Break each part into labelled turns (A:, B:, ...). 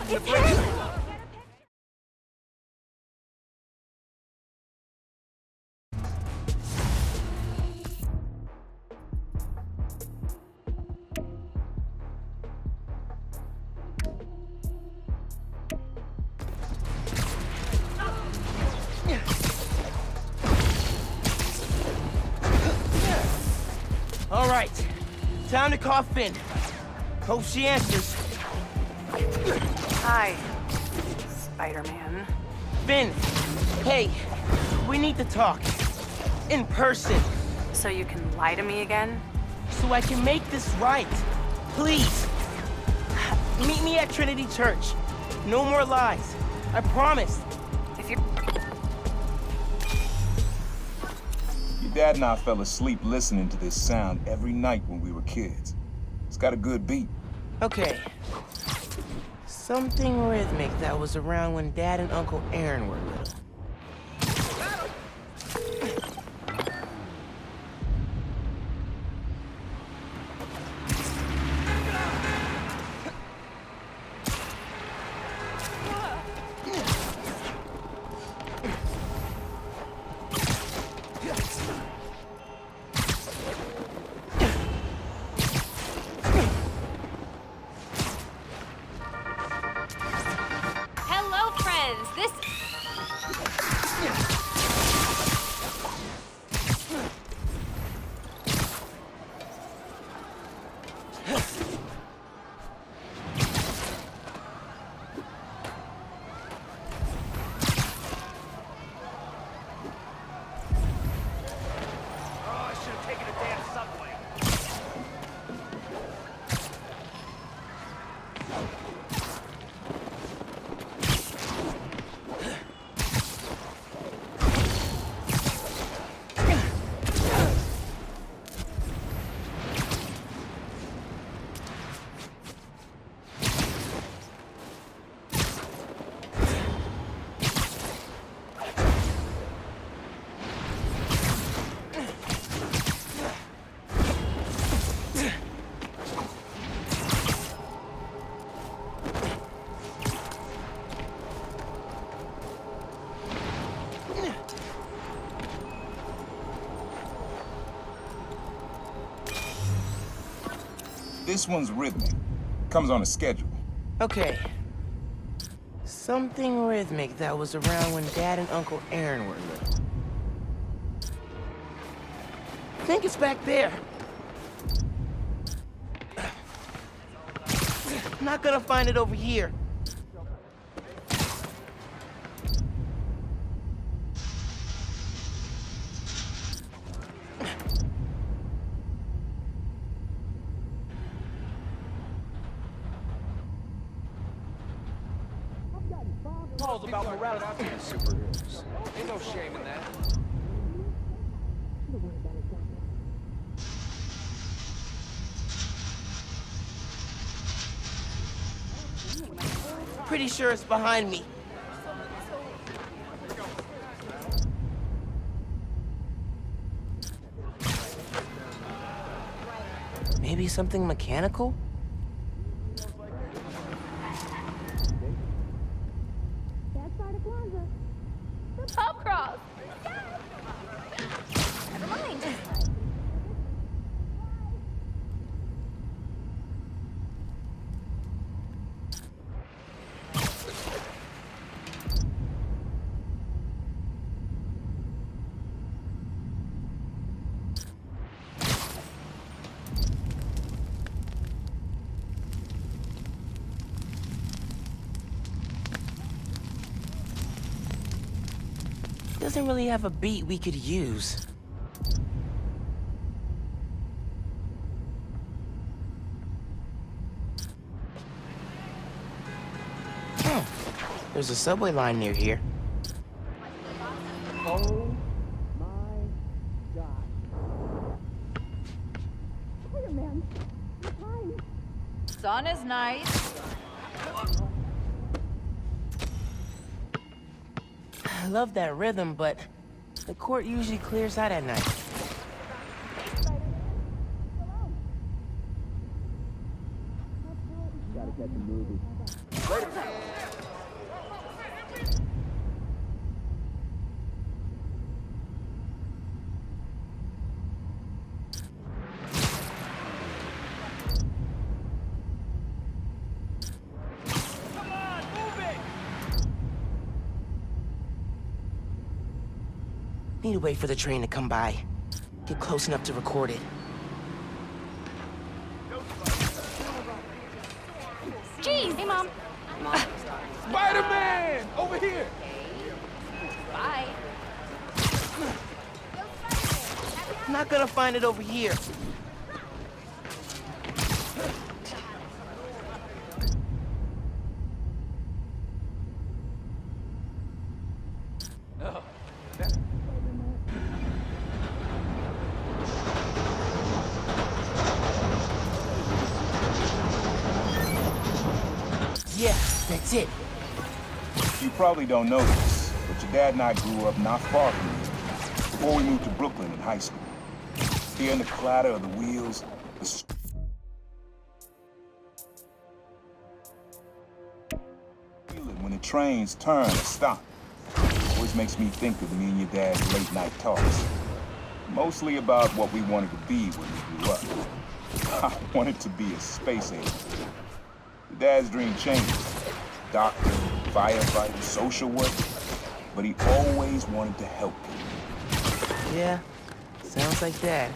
A: in the bridge. All right, time to call Finn. Hope she answers.
B: Hi, Spider-Man.
A: Finn, hey, we need to talk. In person,
B: So you can lie to me again?
A: so I can make this right. Please. Meet me at Trinity Church. No more lies. I promise.
B: If you
C: Your dad and I fell asleep listening to this sound every night when we were kids. It's got a good beat.
A: Okay. Something rhythmic that was around when Dad and Uncle Aaron were little.
D: Hello, friends. This
E: Oh, I should have taken a damn subway.
C: This one's rhythmic. Comes on a schedule.
A: Okay. Something rhythmic that was around when Dad and Uncle Aaron were little. I think it's back there. I'm not gonna find it over here.
E: Calls about morality. Superheroes. Ain't no shame in that.
A: Pretty sure it's behind me. Maybe something mechanical?
D: Top cross. Never mind.
A: Doesn't really have a beat we could use. There's a subway line near here.
E: Oh my God.
D: Sun is nice.
A: I love that rhythm, but the court usually clears out at night.
E: Gotta catch a movie.
A: Need to wait for the train to come by. Get close enough to record it.
D: Jeez! Hey, Mom.
E: Spider-Man! Over here!
D: Bye.
A: I'm not gonna find it over here. Yeah, that's it.
C: You probably don't know this, but your dad and I grew up not far from here, before we moved to Brooklyn in high school. Hearing the clatter of the wheels, feeling when the trains turn or stop, always makes me think of me and your dad's late night talks. Mostly about what we wanted to be when we grew up. I wanted to be a space agent. Your dad's dream changed. Doctor, firefighter, social worker. But he always wanted to help people.
A: Yeah, sounds like that.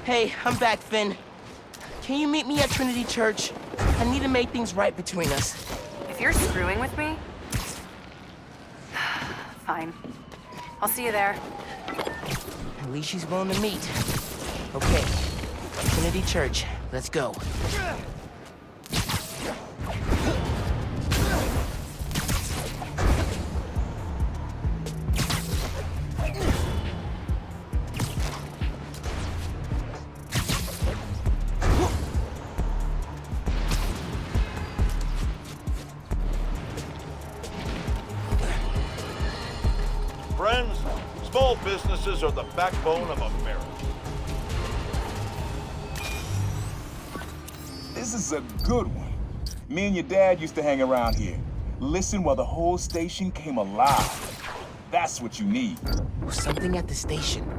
A: Hey, I'm back, Finn. Can you meet me at Trinity Church? I need to make things right between us.
B: If you're screwing with me, fine. I'll see you there.
A: At least she's willing to meet. Okay, Trinity Church, let's go.
F: Friends, small businesses are the backbone of America.
C: This is a good one. Me and your dad used to hang around here. Listen while the whole station came alive. That's what you need.
A: Something at the station.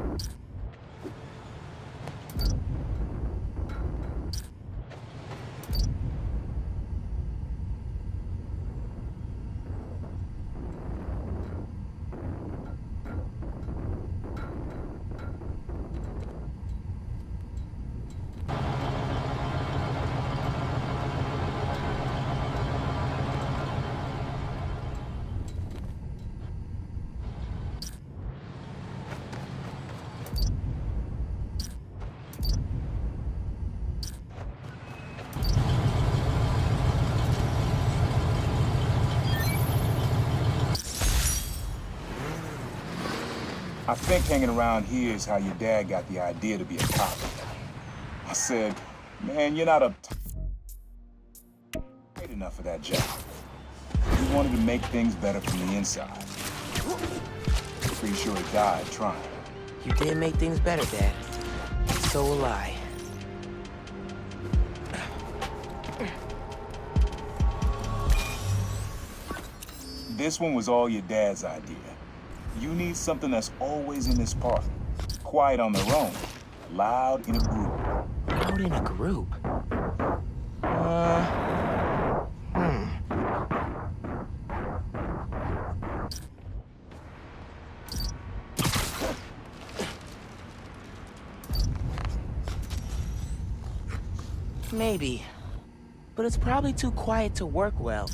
C: I think hanging around here is how your dad got the idea to be a cop. I said, man, you're not great enough for that job. He wanted to make things better from the inside. Pretty sure he died trying.
A: You did make things better, Dad. So will I.
C: This one was all your dad's idea. You need something that's always in this park. Quiet on their own. Loud in a group.
A: Out in a group? Maybe. But it's probably too quiet to work well.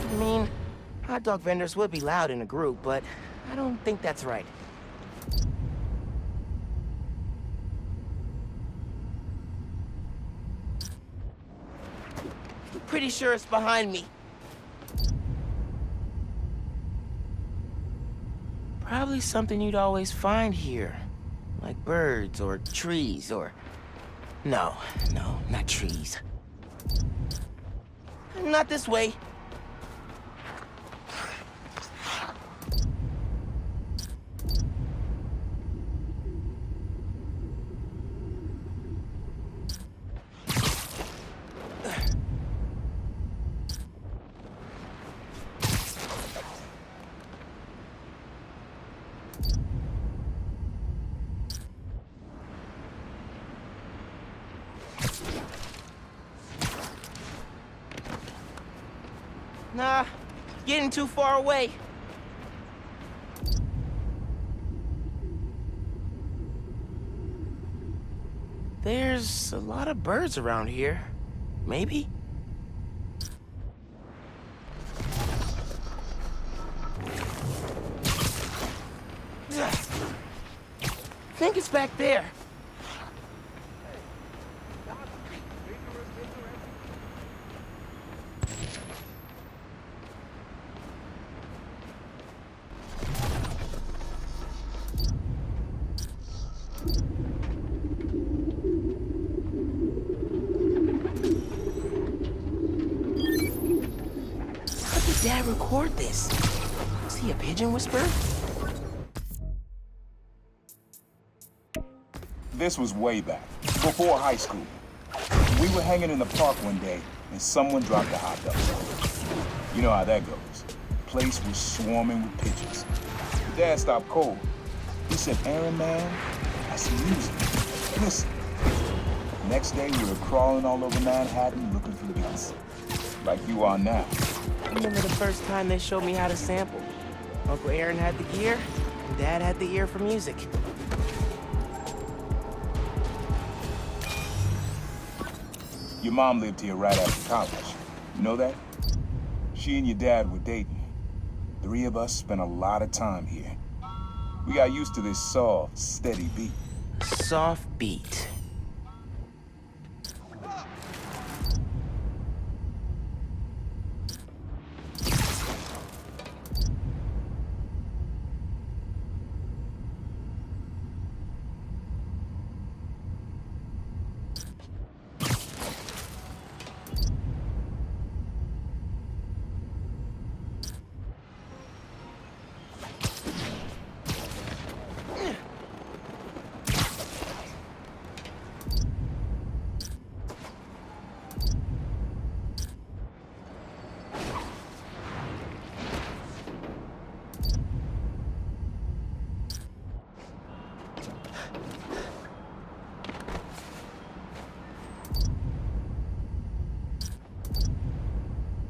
A: I mean, hot dog vendors would be loud in a group, but I don't think that's right. Pretty sure it's behind me. Probably something you'd always find here. Like birds or trees or... No, not trees. Not this way. Nah, getting too far away. There's a lot of birds around here. Maybe? I think it's back there. How did Dad record this? Is he a pigeon whisperer?
C: This was way back, before high school. We were hanging in the park one day, and someone dropped a hot dog. You know how that goes. The place was swarming with pigeons. Dad stopped cold. He said, Aaron, man, that's music. Listen. Next day, we were crawling all over Manhattan looking for beats. Like you are now.
A: I remember the first time they showed me how to sample. Uncle Aaron had the gear, and Dad had the ear for music.
C: Your mom lived here right after college. You know that? She and your dad were dating. 3 of us spent a lot of time here. We got used to this soft, steady beat.
A: Soft beat.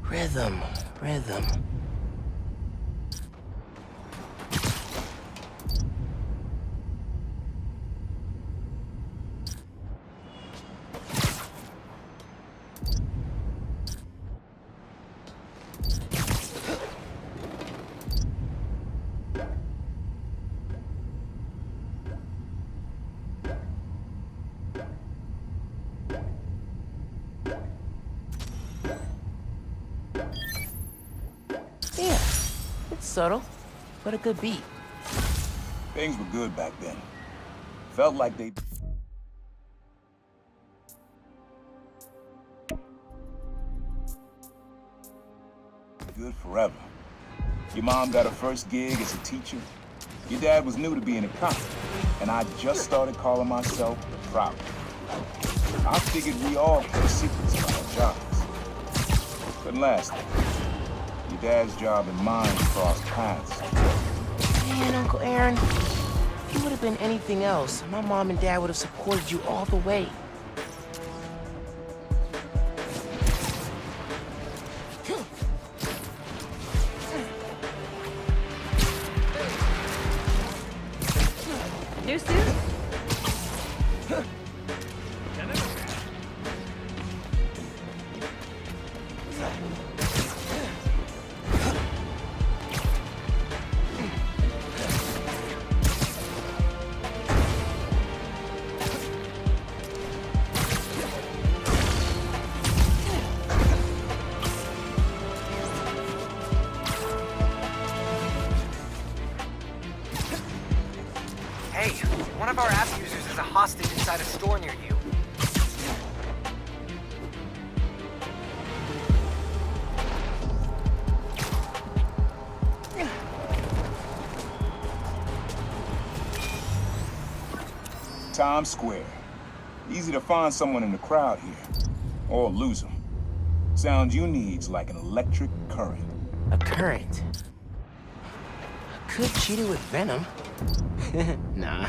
A: Rhythm, rhythm. Yeah, it's subtle, but a good beat.
C: Things were good back then. Felt like they... good forever. Your mom got her first gig as a teacher. Your dad was new to being a cop, and I just started calling myself the Prowler. I figured we all kept secrets about our jobs. But lastly, your dad's job and mine crossed paths.
A: Man, Uncle Aaron, if you would have been anything else, my mom and dad would have supported you all the way.
B: New suit?
G: Hey, one of our app users is a hostage inside a store near you.
C: Times Square. Easy to find someone in the crowd here. Or lose them. Sound you need's like an electric current.
A: A current. Could cheat it with venom. Nah.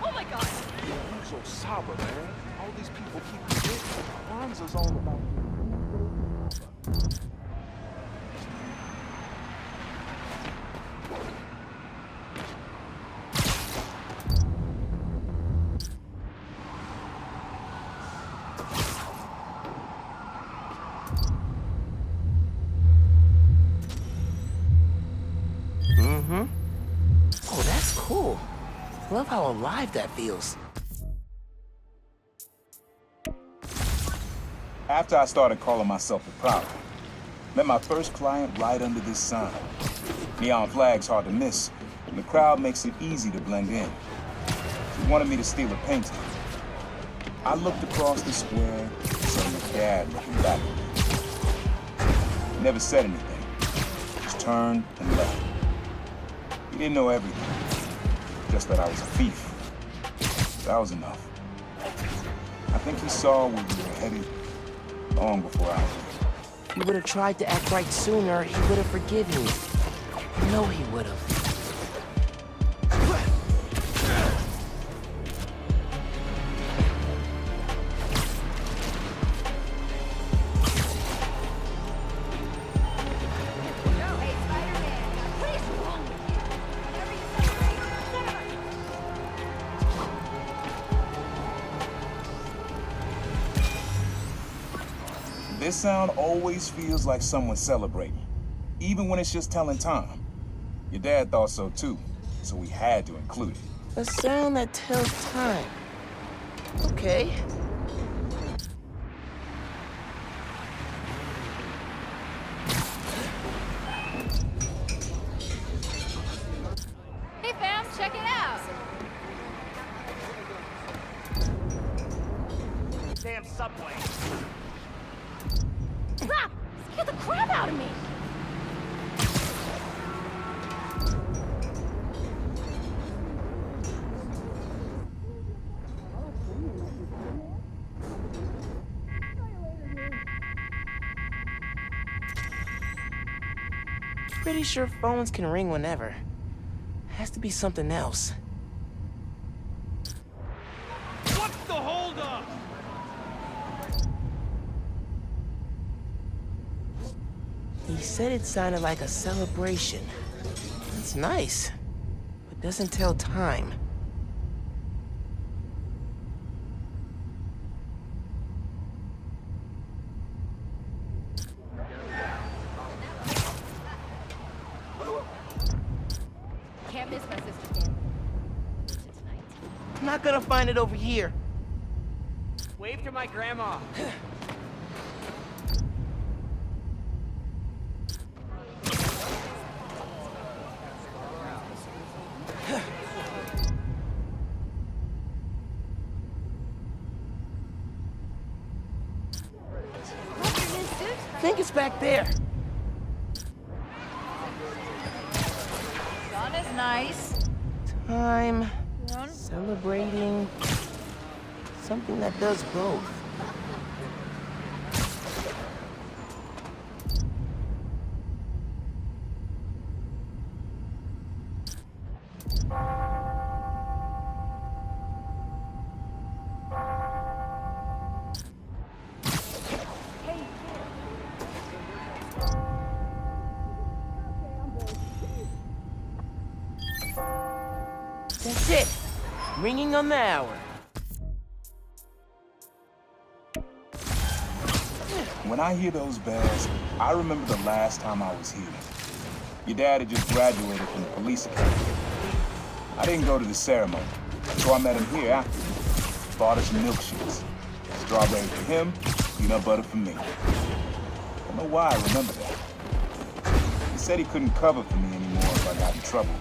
D: Oh my god!
E: You so sober, man.
C: All these people keep forgetting. Kwanzaa's all about.
A: Oh, that's cool. Love how alive that feels.
C: After I started calling myself a prowler, met my first client right under this sign. Neon flag's hard to miss, and the crowd makes it easy to blend in. She wanted me to steal a painting. I looked across the square and saw my dad looking back at me. He never said anything, just turned and left. He didn't know everything, just that I was a thief. That was enough. I think he saw where we were headed long before I was.
A: If he would have tried to act right sooner, he would have forgiven me. I know he would have.
D: Hey, Spider-Man. What is wrong with you? Whenever you celebrate,
C: This sound always feels like someone celebrating, even when it's just telling time. Your dad thought so too, so we had to include it.
A: A sound that tells time. Okay.
D: Hey, fam, check it out.
E: Damn subway.
D: Crap! Scared the crap out of me.
A: Pretty sure phones can ring whenever. Has to be something else.
E: What's the holdup?
A: He said it sounded like a celebration. It's nice, but doesn't tell time.
D: Can't miss my sister's dance tonight.
A: I'm not gonna find it over here.
E: Wave to my grandma.
D: What's your new suit?
A: I think it's back there.
D: Sun is nice.
A: Time.
D: Run.
A: Celebrating. Something that does both. That's it. Ringing on the hour.
C: When I hear those bells, I remember the last time I was here. Your dad had just graduated from the police academy. I didn't go to the ceremony, so I met him here after. Bought us some milkshakes. Strawberry for him, peanut butter for me. I don't know why I remember that. He said he couldn't cover for me anymore if I got in trouble.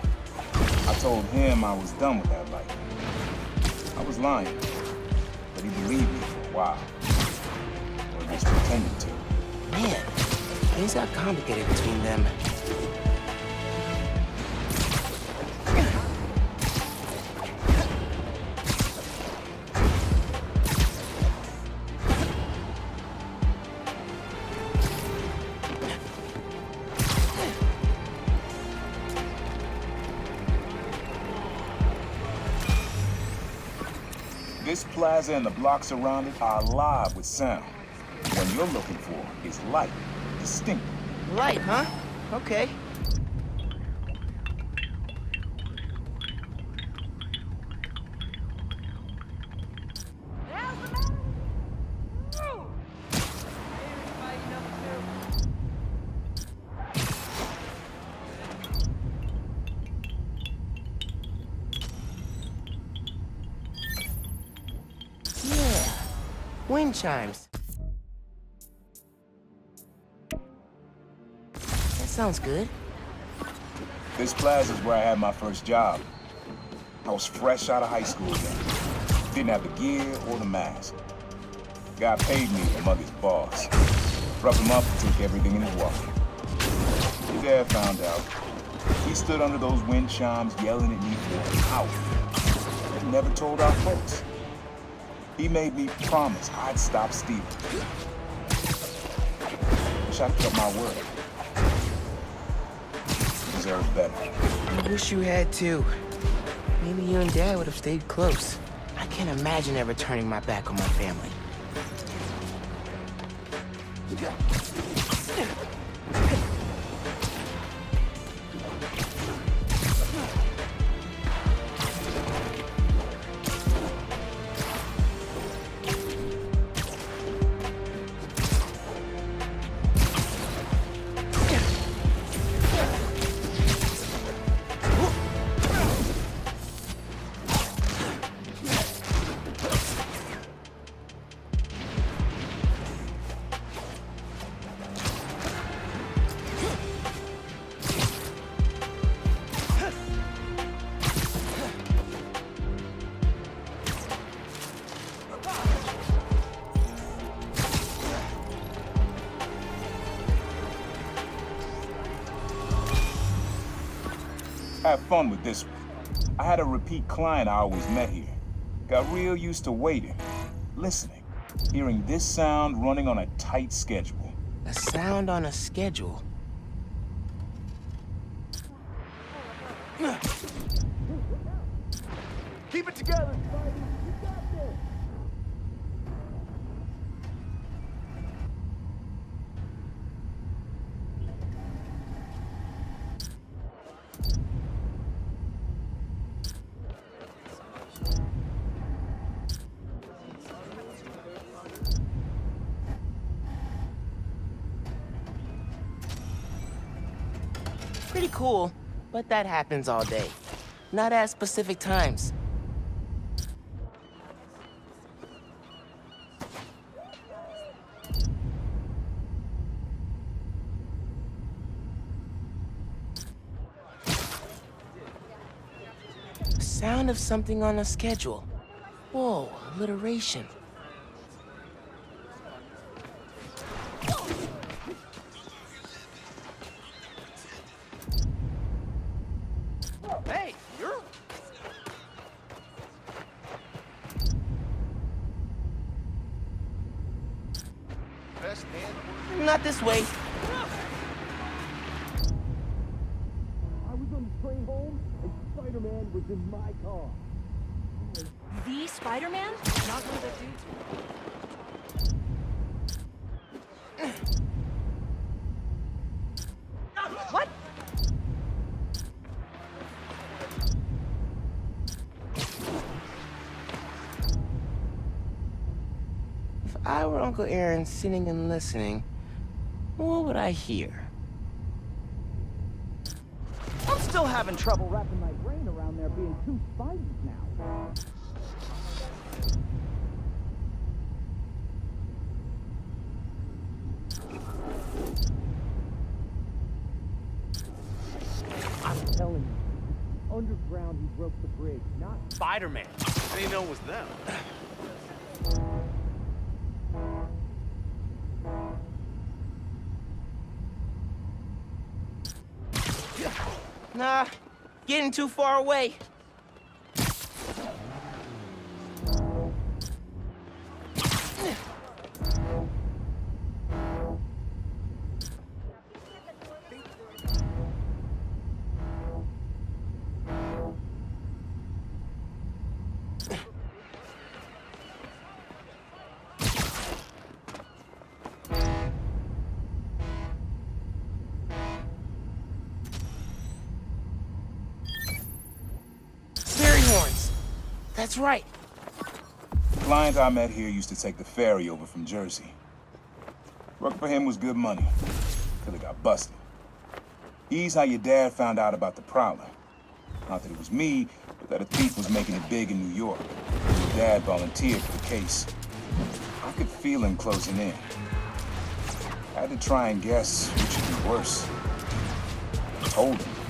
C: I told him I was done with that life. I was lying, but he believed me for a while. Or at least pretended to.
A: Man, things got complicated between them.
C: This This plaza and the blocks around it are alive with sound. What you're looking for is light, distinct.
A: Light, huh? Okay. Yeah, wind chimes. That sounds good.
C: This plaza is where I had my first job. I was fresh out of high school then. Didn't have the gear or the mask. Guy paid me to mug his boss. Rough him up and took everything in his wallet. His dad found out. He stood under those wind chimes yelling at me for an hour. He never told our folks. He made me promise I'd stop stealing. Wish I'd kept my word. Deserve better.
A: I wish you had too. Maybe you and Dad would have stayed close. I can't imagine ever turning my back on my family.
C: Have fun with this one. I had a repeat client I always met here. Got real used to waiting, listening, hearing this sound running on a tight schedule.
A: A sound on a schedule.
E: Keep it together.
A: Pretty cool, but that happens all day. Not at specific times. Sound of something on a schedule. Whoa, alliteration.
E: Hey, you're... Best hand...
A: Not this way.
E: I was on the train home, and Spider-Man was in my car.
D: The Spider-Man? Not one of the dudes.
A: What? If I were Uncle Aaron sitting and listening, what would I hear?
E: I'm still having trouble wrapping my brain around there being two Spideys now. I'm telling you, underground he broke the bridge, not Spider-Man. I didn't know it was them.
A: Nah, getting too far away. That's right.
C: The client I met here used to take the ferry over from Jersey. Working for him was good money, till he got busted. He's how your dad found out about the Prowler. Not that it was me, but that a thief was making it big in New York. Your dad volunteered for the case. I could feel him closing in. I had to try and guess which would be worse. Hold him,